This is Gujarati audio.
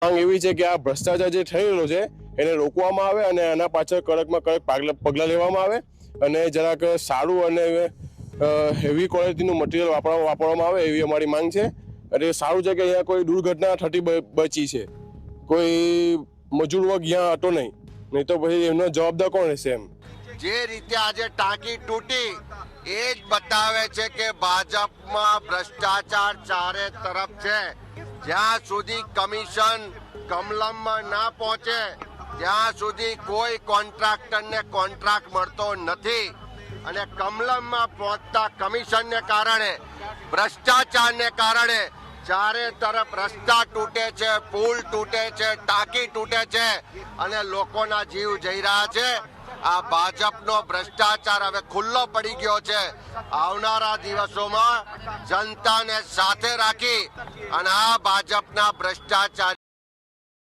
માંગ એવી છે કે આ ભ્રષ્ટાચાર જે થઈ રહ્યો છે એને રોકવામાં આવે અને આના પાછળ કડકમાં કડક પગલાં લેવામાં આવે અને જરાક સારું અને હેવી ક્વોલિટીનું મટીરિયલ વાપરવામાં આવે એવી અમારી માંગ છે। અને સારું છે કે અહીંયા કોઈ દુર્ઘટના થતી બચી છે, કોઈ મજૂર વર્ગ અહીંયા હતો નહીં તો પછી એમનો જવાબદાર કોણ રહેશે એમ। જે રીતે આજે ટાંકી તૂટી એ જ બતાવે છે કે ભાજપમાં ભ્રષ્ટાચાર ચારે તરફ છે। જ્યાં સુધી કમિશન કમલમમાં ના પહોંચે ત્યાં સુધી કોઈ કોન્ટ્રાક્ટરને કોન્ટ્રાક્ટ મળતો નથી અને કમલમમાં પહોંચતા કમિશનને કારણે ભ્રષ્ટાચારને કારણે ચારે તરફ રસ્તા તૂટે છે, પુલ તૂટે છે, ટાંકી તૂટે છે અને લોકોના જીવ જઈ રહ્યા છે। આ ભાજપનો ભ્રષ્ટાચાર હવે ખુલ્લો પડી ગયો છે। આવનારા દિવસોમાં જનતાને સાથે રાખી અને આ ભાજપના ભ્રષ્ટાચાર